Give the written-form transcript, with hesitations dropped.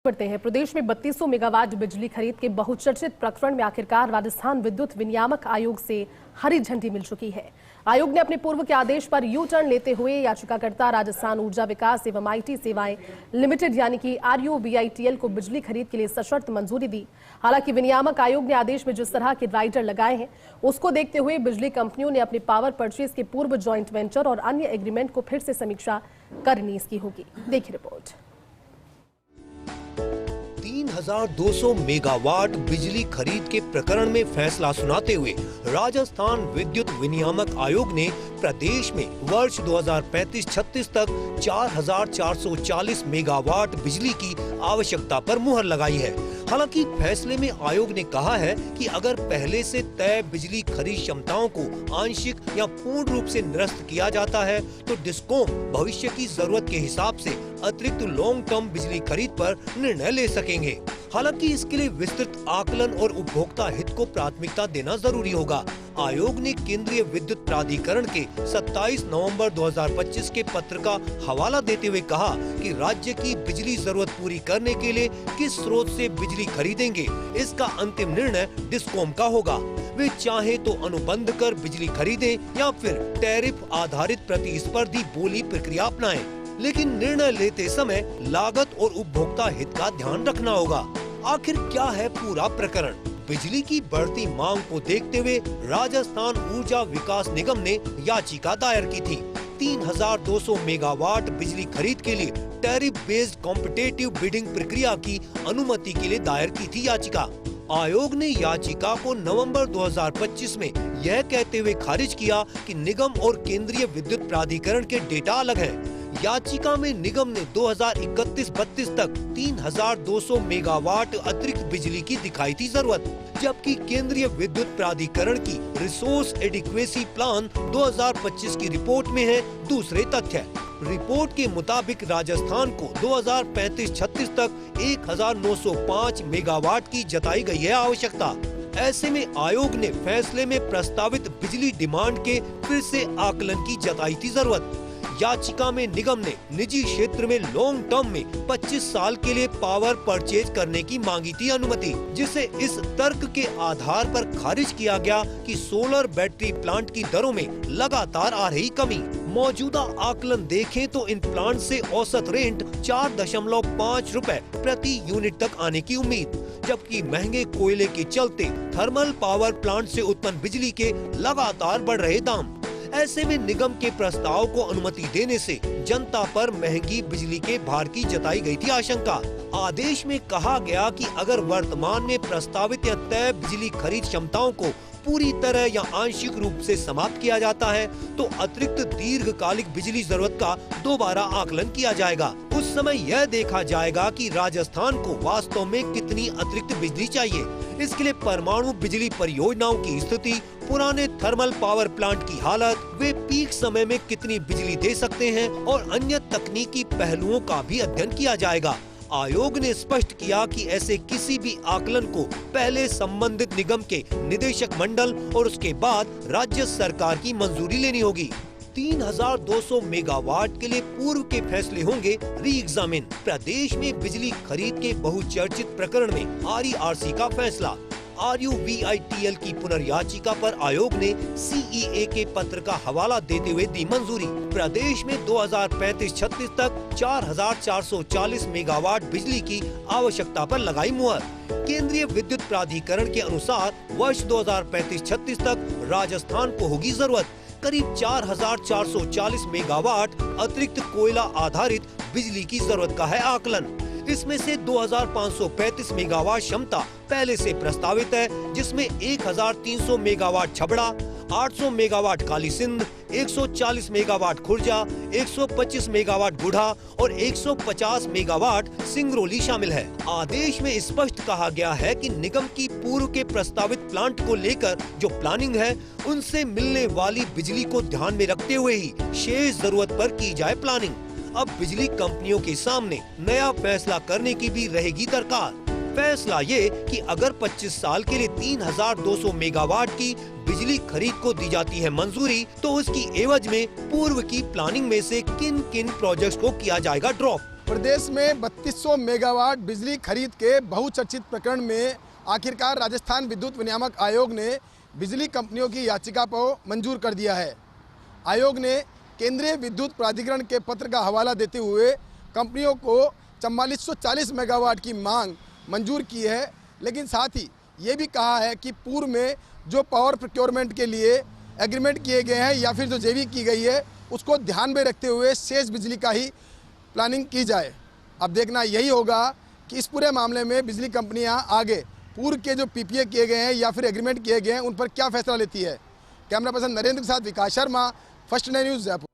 बढ़ते हैं। प्रदेश में 3200 मेगावाट बिजली खरीद के बहुचर्चित प्रकरण में आखिरकार राजस्थान विद्युत विनियामक आयोग से हरी झंडी मिल चुकी है। आयोग ने अपने पूर्व के आदेश पर यू टर्न लेते हुए याचिकाकर्ता राजस्थान ऊर्जा विकास एवं आईटी सेवाएं लिमिटेड यानी कि RUVITL को बिजली खरीद के लिए सशर्त मंजूरी दी। हालांकि विनियामक आयोग ने आदेश में जिस तरह के राइडर लगाए हैं उसको देखते हुए बिजली कंपनियों ने अपने पावर परचेज के पूर्व ज्वाइंट वेंचर और अन्य एग्रीमेंट को फिर से समीक्षा करनी इसकी होगी। देखिए रिपोर्ट। 3200 मेगावाट बिजली खरीद के प्रकरण में फैसला सुनाते हुए राजस्थान विद्युत विनियामक आयोग ने प्रदेश में वर्ष 2035-36 तक 4440 मेगावाट बिजली की आवश्यकता पर मुहर लगाई है। हालांकि फैसले में आयोग ने कहा है कि अगर पहले से तय बिजली खरीद क्षमताओं को आंशिक या पूर्ण रूप से निरस्त किया जाता है तो डिस्कॉम भविष्य की जरूरत के हिसाब से अतिरिक्त लॉन्ग टर्म बिजली खरीद पर निर्णय ले सकेंगे। हालांकि इसके लिए विस्तृत आकलन और उपभोक्ता हित को प्राथमिकता देना जरूरी होगा। आयोग ने केंद्रीय विद्युत प्राधिकरण के 27 नवंबर 2025 के पत्र का हवाला देते हुए कहा कि राज्य की बिजली जरूरत पूरी करने के लिए किस स्रोत से बिजली खरीदेंगे, इसका अंतिम निर्णय डिस्कॉम का होगा। वे चाहे तो अनुबंध कर बिजली खरीदें या फिर टैरिफ आधारित प्रतिस्पर्धी बोली प्रक्रिया अपनाएं, लेकिन निर्णय लेते समय लागत और उपभोक्ता हित का ध्यान रखना होगा। आखिर क्या है पूरा प्रकरण? बिजली की बढ़ती मांग को देखते हुए राजस्थान ऊर्जा विकास निगम ने याचिका दायर की थी। 3200 मेगावाट बिजली खरीद के लिए टैरिफ बेस्ड कॉम्पिटिटिव बिडिंग प्रक्रिया की अनुमति के लिए दायर की थी याचिका। आयोग ने याचिका को नवंबर 2025 में यह कहते हुए खारिज किया कि निगम और केंद्रीय विद्युत प्राधिकरण के डेटा अलग हैं। याचिका में निगम ने 2031-32 तक 3200 मेगावाट अतिरिक्त बिजली की दिखाई थी जरूरत, जबकि केंद्रीय विद्युत प्राधिकरण की रिसोर्स एडिक्वेसी प्लान 2025 की रिपोर्ट में है दूसरे तथ्य। रिपोर्ट के मुताबिक राजस्थान को 2035-36 तक 1905 मेगावाट की जताई गई है आवश्यकता। ऐसे में आयोग ने फैसले में प्रस्तावित बिजली डिमांड के फिर से आकलन की जताई थी जरूरत। याचिका में निगम ने निजी क्षेत्र में लॉन्ग टर्म में 25 साल के लिए पावर परचेज करने की मांगी थी अनुमति, जिसे इस तर्क के आधार पर खारिज किया गया कि सोलर बैटरी प्लांट की दरों में लगातार आ रही कमी। मौजूदा आकलन देखें तो इन प्लांट से औसत रेंट 4.5 रुपए प्रति यूनिट तक आने की उम्मीद, जबकि महंगे कोयले के चलते थर्मल पावर प्लांट से उत्पन्न बिजली के लगातार बढ़ रहे दाम। ऐसे में निगम के प्रस्ताव को अनुमति देने से जनता पर महंगी बिजली के भार की जताई गई थी आशंका। आदेश में कहा गया कि अगर वर्तमान में प्रस्तावित या तय बिजली खरीद क्षमताओं को पूरी तरह या आंशिक रूप से समाप्त किया जाता है तो अतिरिक्त दीर्घकालिक बिजली जरूरत का दोबारा आकलन किया जाएगा। उस समय यह देखा जाएगा कि राजस्थान को वास्तव में कितनी अतिरिक्त बिजली चाहिए। इसके लिए परमाणु बिजली परियोजनाओं की स्थिति, पुराने थर्मल पावर प्लांट की हालत, वे पीक समय में कितनी बिजली दे सकते हैं और अन्य तकनीकी पहलुओं का भी अध्ययन किया जाएगा। आयोग ने स्पष्ट किया कि ऐसे किसी भी आकलन को पहले संबंधित निगम के निदेशक मंडल और उसके बाद राज्य सरकार की मंजूरी लेनी होगी। 3200 मेगावाट के लिए पूर्व के फैसले होंगे री एग्जामिन। प्रदेश में बिजली खरीद के बहुचर्चित प्रकरण में RERC का फैसला। RUVITL की पुनर्याचिका पर आयोग ने CEA के पत्र का हवाला देते हुए दी मंजूरी। प्रदेश में 2035-36 तक 4440 मेगावाट बिजली की आवश्यकता पर लगाई मुहर। केंद्रीय विद्युत प्राधिकरण के अनुसार वर्ष 2035-36 तक राजस्थान को होगी जरूरत करीब 4440 मेगावाट अतिरिक्त कोयला आधारित बिजली की जरूरत का है आकलन। इसमें से 2535 मेगावाट क्षमता पहले से प्रस्तावित है, जिसमें 1300 megawatt Chhabra, 800 megawatt Kali Sindh, 140 megawatt Khurja, 125 megawatt Gudha और 150 मेगावाट सिंगरौली शामिल है। आदेश में स्पष्ट कहा गया है कि निगम की पूर्व के प्रस्तावित प्लांट को लेकर जो प्लानिंग है उनसे मिलने वाली बिजली को ध्यान में रखते हुए ही शेष जरूरत पर की जाए प्लानिंग। अब बिजली कंपनियों के सामने नया फैसला करने की भी रहेगी दरकार। फैसला ये कि अगर 25 साल के लिए 3200 मेगावाट की बिजली खरीद को दी जाती है मंजूरी, तो उसकी एवज में पूर्व की प्लानिंग में से किन किन प्रोजेक्ट्स को किया जाएगा ड्रॉप। प्रदेश में 3200 मेगावाट बिजली खरीद के बहुचर्चित प्रकरण में आखिरकार राजस्थान विद्युत विनियामक आयोग ने बिजली कंपनियों की याचिका को मंजूर कर दिया है। आयोग ने केंद्रीय विद्युत प्राधिकरण के पत्र का हवाला देते हुए कंपनियों को 4440 मेगावाट की मांग मंजूर की है, लेकिन साथ ही ये भी कहा है कि पूर्व में जो पावर प्रोक्योरमेंट के लिए एग्रीमेंट किए गए हैं या फिर जो जेवी की गई है उसको ध्यान में रखते हुए शेष बिजली का ही प्लानिंग की जाए। अब देखना यही होगा कि इस पूरे मामले में बिजली कंपनियां आगे पूर्व के जो पीपीए किए गए हैं या फिर एग्रीमेंट किए गए हैं उन पर क्या फैसला लेती है। कैमरा पर्सन नरेंद्र के साथ विकास शर्मा, फर्स्ट न्यूज़ जयपुर।